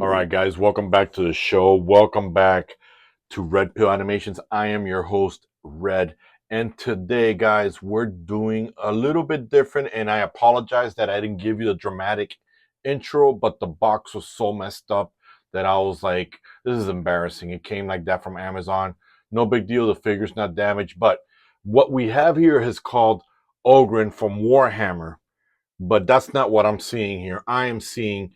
All right, guys, welcome back to the show. Welcome back to R.P.Animations. I am your host, Red. And today, guys, we're doing a little bit different. And I apologize that I didn't give you the dramatic intro, but the box was so messed up that I was like, this is embarrassing. It came like that from Amazon. No big deal. The figure's not damaged. But what we have here is called Ogryn from Warhammer. But that's not what I'm seeing here. I am seeing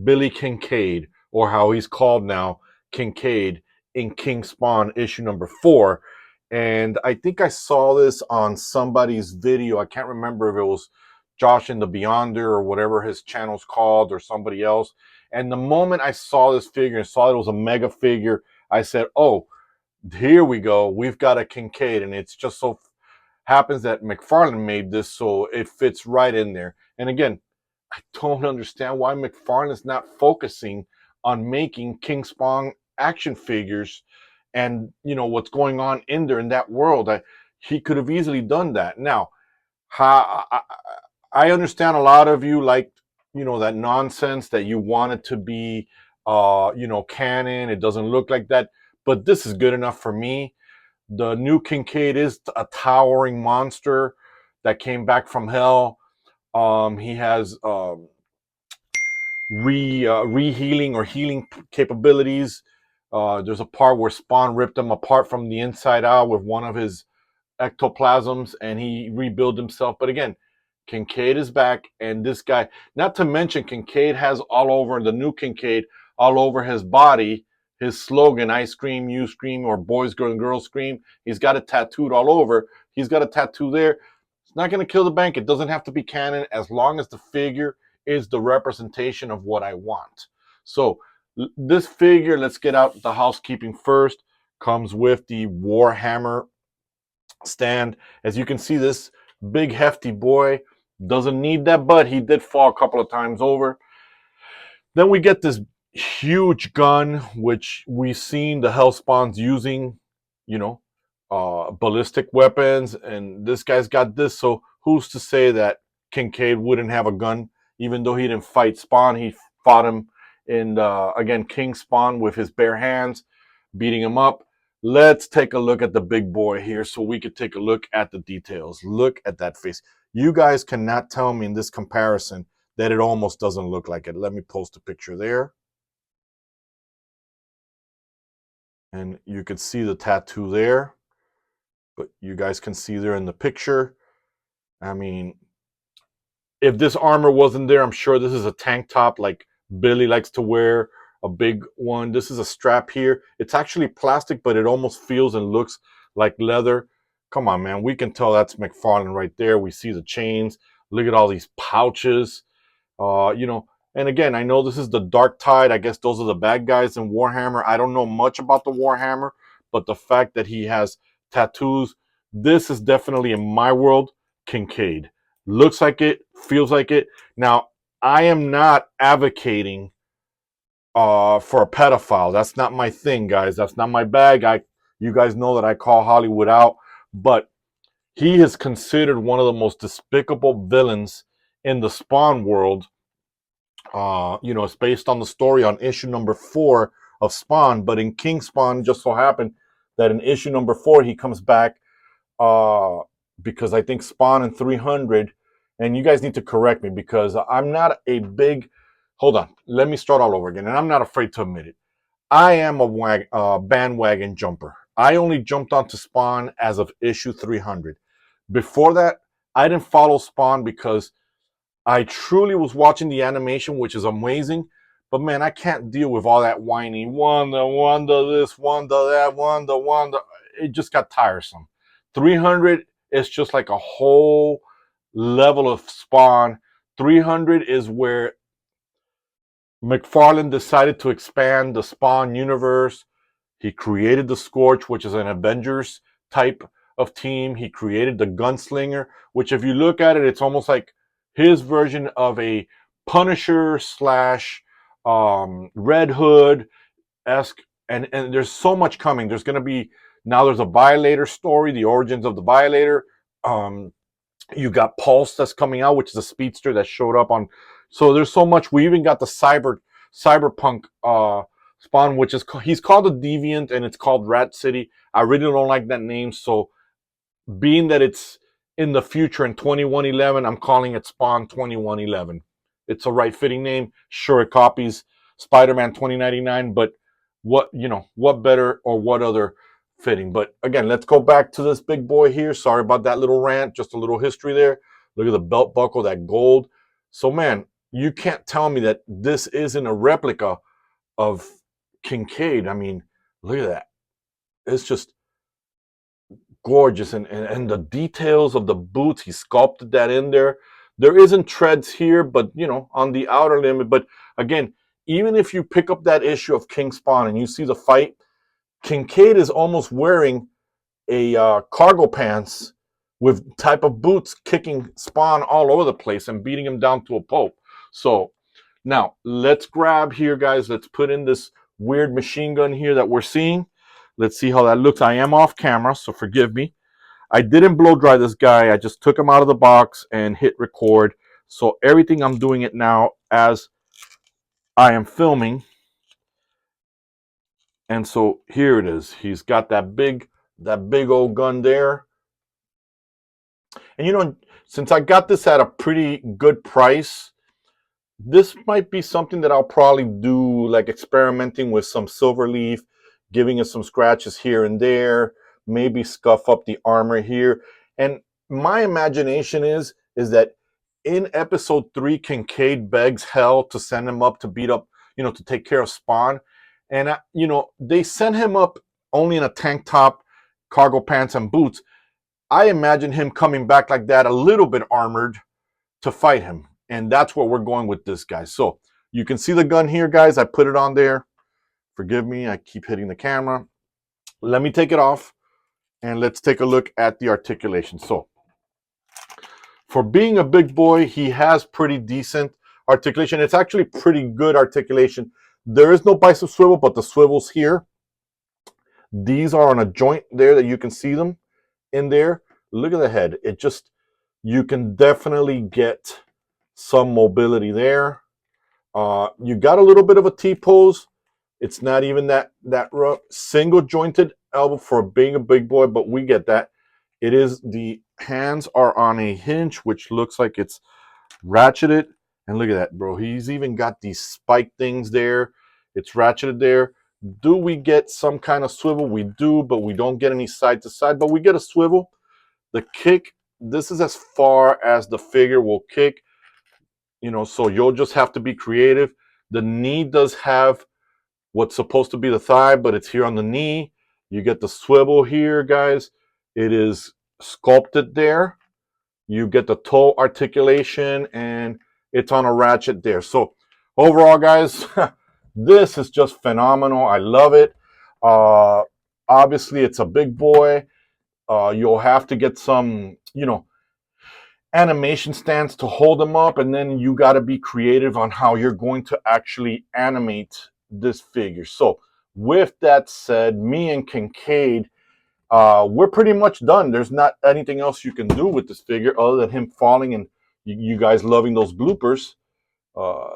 Billy Kincaid, or how he's called now, Kincaid, in King Spawn issue number 4. And I think I saw this on somebody's video. I can't remember if it was Josh and the Beyonder or whatever his channel's called, or somebody else. And the moment I saw this figure and saw it was a mega figure, I said, oh, here we go. We've got a Kincaid. And it's just so happens that McFarlane made this, so it fits right in there. And again, I don't understand why McFarlane is not focusing on making King Spawn action figures and, you know, what's going on in there in that world. He could have easily done that. Now, I understand a lot of you like, you know, that nonsense that you want it to be, you know, canon. It doesn't look like that. But this is good enough for me. The new Kincaid is a towering monster that came back from hell. He has re-healing or healing capabilities. There's a part where Spawn ripped him apart from the inside out with one of his ectoplasms, and he rebuilt himself. But again, Kincaid is back, and this guy, not to mention Kincaid has all over, the new Kincaid, all over his body, his slogan, I scream, you scream, or boys, girls scream. He's got it tattooed all over. He's got a tattoo there. It's not going to kill the bank. It doesn't have to be canon as long as the figure is the representation of what I want. So this figure, let's get out the housekeeping first, comes with the Warhammer stand. As you can see, this big hefty boy doesn't need that, but he did fall a couple of times over. Then we get this huge gun, which we've seen the Hellspawns using, you know, ballistic weapons, and this guy's got this. So who's to say that Kincaid wouldn't have a gun? Even though he didn't fight Spawn, he fought him in, again, King Spawn with his bare hands, beating him up. Let's take a look at the big boy here so we could take a look at the details. Look at that face. You guys cannot tell me in this comparison that it almost doesn't look like it. Let me post a picture there. And you can see the tattoo there. But you guys can see there in the picture. I mean, if this armor wasn't there, I'm sure this is a tank top like Billy likes to wear, a big one. This is a strap here. It's actually plastic, but it almost feels and looks like leather. Come on, man. We can tell that's McFarlane right there. We see the chains. Look at all these pouches. You know, and again, I know this is the Darktide. I guess those are the bad guys in Warhammer. I don't know much about the Warhammer, but the fact that he has tattoos, this is definitely, in my world, Kincaid. Looks like it, feels like it. Now, I am not advocating for a pedophile. That's not my thing, guys. That's not my bag. You guys know that I call Hollywood out, but he is considered one of the most despicable villains in the Spawn world. You know, it's based on the story on issue number 4 of Spawn, but in King Spawn, just so happened that in issue number 4 he comes back because I think Spawn in 300, and you guys need to correct me because I'm not a big, hold on, let me start all over again, and I'm not afraid to admit it. I am a bandwagon jumper. I only jumped onto Spawn as of issue 300. Before that, I didn't follow Spawn because I truly was watching the animation, which is amazing, but man, I can't deal with all that whining. Wanda, this, Wanda, that, Wanda. It just got tiresome. 300 is just like a whole level of Spawn. 300 is where McFarlane decided to expand the Spawn universe. He created the Scorch, which is an Avengers type of team. He created the Gunslinger, which if you look at it, it's almost like his version of a Punisher slash Red Hood-esque. And there's so much coming. There's going to be, now there's a Violator story, the origins of the Violator. You got Pulse that's coming out, which is a speedster that showed up on. So there's so much. We even got the cyberpunk Spawn, which is he's called a deviant, and it's called Rat City. I really don't like that name, so being that it's in the future in 2111, I'm calling it Spawn 2111. It's a right fitting name. Sure, it copies Spider-Man 2099, but what better or what other fitting? But again, let's go back to this big boy here. Sorry about that little rant, just a little history there. Look at the belt buckle, that gold. So man, you can't tell me that this isn't a replica of Kincaid. I mean, look at that. It's just gorgeous, and the details of the boots, he sculpted that in there. There isn't treads here, but on the outer limit. But again, even if you pick up that issue of King Spawn and you see the fight, Kincaid is almost wearing a cargo pants with type of boots, kicking Spawn all over the place and beating him down to a pulp. So now let's grab here, guys. Let's put in this weird machine gun here that we're seeing. Let's see how that looks. I am off camera, so forgive me. I didn't blow dry this guy. I just took him out of the box and hit record. So everything, I'm doing it now as I am filming. And so here it is. He's got that big old gun there. And since I got this at a pretty good price, this might be something that I'll probably do, like experimenting with some silver leaf, giving it some scratches here and there, maybe scuff up the armor here. And my imagination is that in episode 3, Kincaid begs Hell to send him up to beat up, to take care of Spawn. And, they send him up only in a tank top, cargo pants, and boots. I imagine him coming back like that, a little bit armored, to fight him. And that's what we're going with this guy. So you can see the gun here, guys. I put it on there. Forgive me, I keep hitting the camera. Let me take it off, and let's take a look at the articulation. So for being a big boy, he has pretty decent articulation. It's actually pretty good articulation. There is no bicep swivel, but the swivels here, these are on a joint there that you can see them in there. Look at the head. You can definitely get some mobility there. You got a little bit of a T-pose. It's not even that rough. Single jointed elbow for being a big boy, but we get that. It is, the hands are on a hinge, which looks like it's ratcheted. And look at that, bro. He's even got these spike things there. It's ratcheted there. Do we get some kind of swivel? We do, but we don't get any side to side, but we get a swivel. The kick, this is as far as the figure will kick. So you'll just have to be creative. The knee does have what's supposed to be the thigh, but it's here on the knee. You get the swivel here, guys. It is sculpted there. You get the toe articulation, and it's on a ratchet there. So overall, guys, this is just phenomenal. I love it. Obviously, it's a big boy. You'll have to get some, animation stands to hold them up, and then you got to be creative on how you're going to actually animate this figure. So with that said, me and Kincaid, we're pretty much done. There's not anything else you can do with this figure other than him falling and you guys loving those bloopers.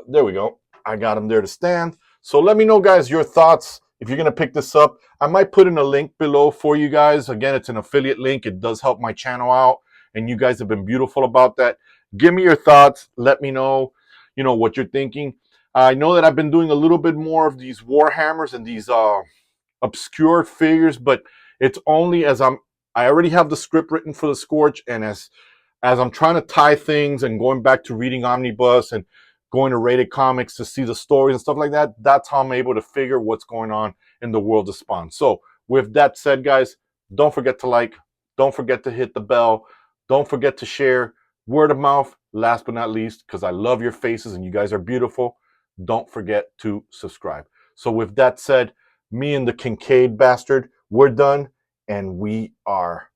There we go. I got him there to stand. So let me know, guys, your thoughts. If you're going to pick this up, I might put in a link below for you guys. Again, it's an affiliate link. It does help my channel out, and you guys have been beautiful about that. Give me your thoughts. Let me know, what you're thinking. I know that I've been doing a little bit more of these Warhammers and these obscure figures, but it's only as I already have the script written for the Scorch, and as I'm trying to tie things and going back to reading Omnibus and going to Rated Comics to see the stories and stuff like that, that's how I'm able to figure what's going on in the world of Spawn. So with that said, guys, don't forget to like, don't forget to hit the bell, don't forget to share, word of mouth, last but not least, because I love your faces and you guys are beautiful, don't forget to subscribe. So with that said, me and the Kincaid bastard, we're done, and we are